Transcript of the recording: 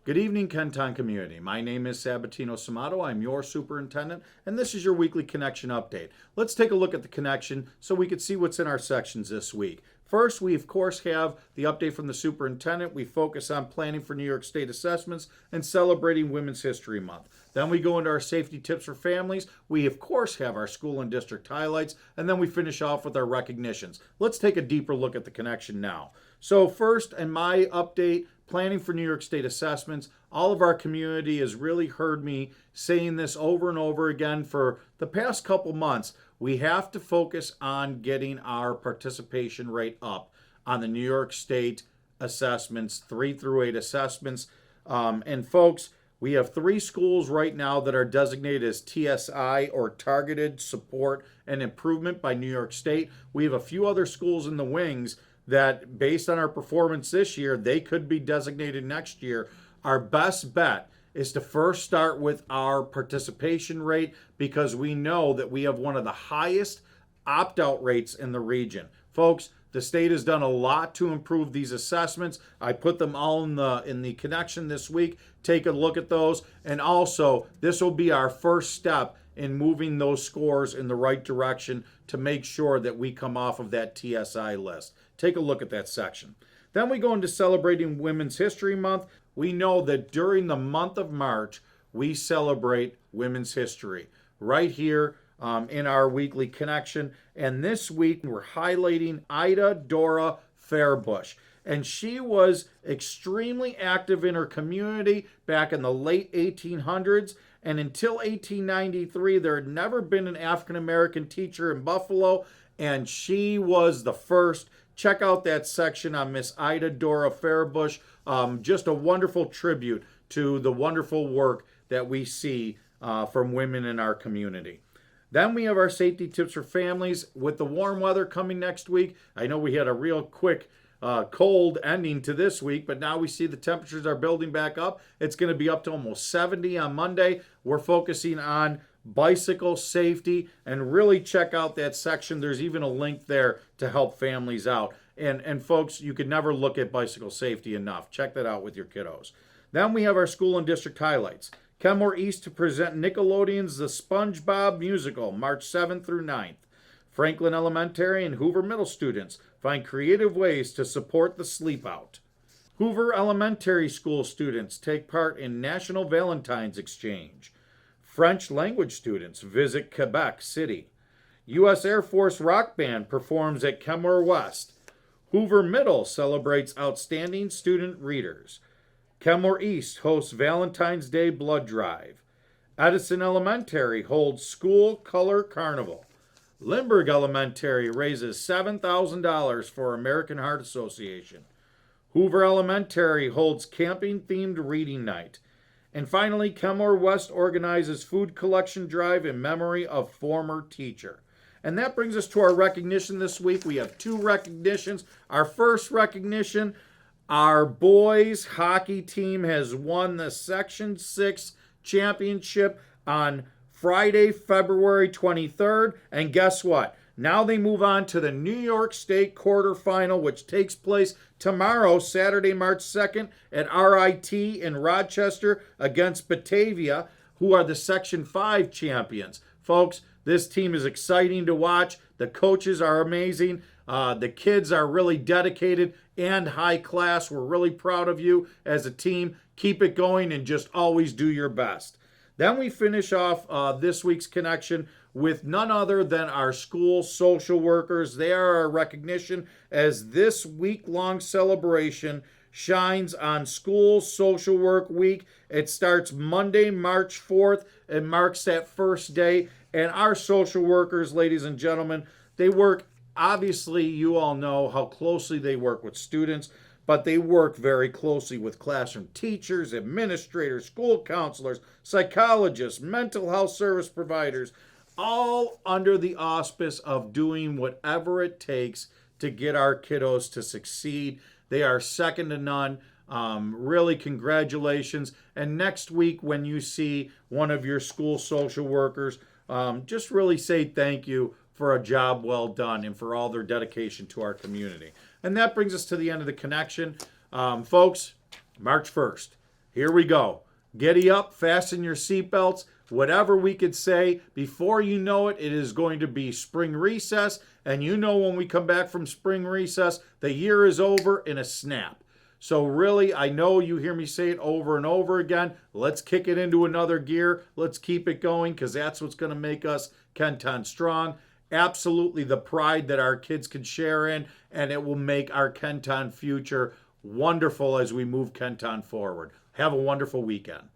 Good evening, Kenton community. My name is Sabatino Samato. I'm your superintendent, and this is your weekly connection update. Let's take a look at the connection so we can see what's in our sections this week. First, we of course have the update from the superintendent. We focus on planning for New York State assessments and celebrating Women's History Month. Then we go into our safety tips for families. We of course have our school and district highlights, and then we finish off with our recognitions. Let's take a deeper look at the connection now. So first, in my update, planning for New York State assessments, all of our community has really heard me saying this over and over again for the past couple months. We have to focus on getting our participation rate up on the New York State assessments, 3 through 8 assessments. And folks, we have 3 schools right now that are designated as TSI, or Targeted Support and Improvement, by New York State. We have a few other schools in the wings that, based on our performance this year, they could be designated next year. Our best bet is to first start with our participation rate, because we know that we have one of the highest opt-out rates in the region. Folks, the state has done a lot to improve these assessments. I put them all in the connection this week. Take a look at those. And also, this will be our first step in moving those scores in the right direction to make sure that we come off of that TSI list. Take a look at that section. Then we go into celebrating Women's History Month. We know that during the month of March, we celebrate women's history right here in our weekly connection. And this week, we're highlighting Ida Dora Fairbush. And she was extremely active in her community back in the late 1800s. And until 1893, there had never been an African-American teacher in Buffalo, and she was the first. Check out that section on Miss Ida Dora Fairbush. Just a wonderful tribute to the wonderful work that we see from women in our community. Then we have our safety tips for families. With the warm weather coming next week, I know we had a real quick cold ending to this week, but now we see the temperatures are building back up. It's going to be up to almost 70 on Monday. We're focusing on bicycle safety, and really check out that section. There's even a link there to help families out. And folks, you could never look at bicycle safety enough. Check that out with your kiddos. Then we have our school and district highlights. Kenmore East to present Nickelodeon's The SpongeBob Musical, March 7th through 9th. Franklin Elementary and Hoover Middle students find creative ways to support the sleep out. Hoover Elementary School students take part in National Valentine's Exchange. French language students visit Quebec City. U.S. Air Force Rock Band performs at Kenmore West. Hoover Middle celebrates outstanding student readers. Kenmore East hosts Valentine's Day Blood Drive. Edison Elementary holds School Color Carnival. Lindbergh Elementary raises $7,000 for American Heart Association. Hoover Elementary holds camping-themed reading night. And finally, Kenmore West organizes food collection drive in memory of former teacher. And that brings us to our recognition this week. We have 2 recognitions. Our first recognition, our boys hockey team has won the Section 6 championship on Friday, February 23rd. And guess what? Now they move on to the New York State quarterfinal, which takes place tomorrow, Saturday, March 2nd, at RIT in Rochester against Batavia, who are the Section 5 champions. Folks, this team is exciting to watch. The coaches are amazing. The kids are really dedicated and high class. We're really proud of you as a team. Keep it going and just always do your best. Then we finish off this week's connection with none other than our school social workers. They are our recognition, as this week-long celebration shines on School Social Work Week. It starts Monday, March 4th, and marks that first day. And our social workers, ladies and gentlemen, they work, obviously, you all know how closely they work with students, but they work very closely with classroom teachers, administrators, school counselors, psychologists, mental health service providers, all under the auspice of doing whatever it takes to get our kiddos to succeed. They are second to none. Really, congratulations. And next week, when you see one of your school social workers, just really say thank you for a job well done and for all their dedication to our community. And that brings us to the end of the connection. Folks, March 1st. here we go. Giddy up, fasten your seatbelts, whatever we could say. Before you know it, it is going to be spring recess. And you know when we come back from spring recess, the year is over in a snap. So really, I know you hear me say it over and over again. Let's kick it into another gear. Let's keep it going because that's what's going to make us Kenton strong. Absolutely the pride that our kids can share in, and it will make our Kenton future wonderful as we move Kenton forward. Have a wonderful weekend.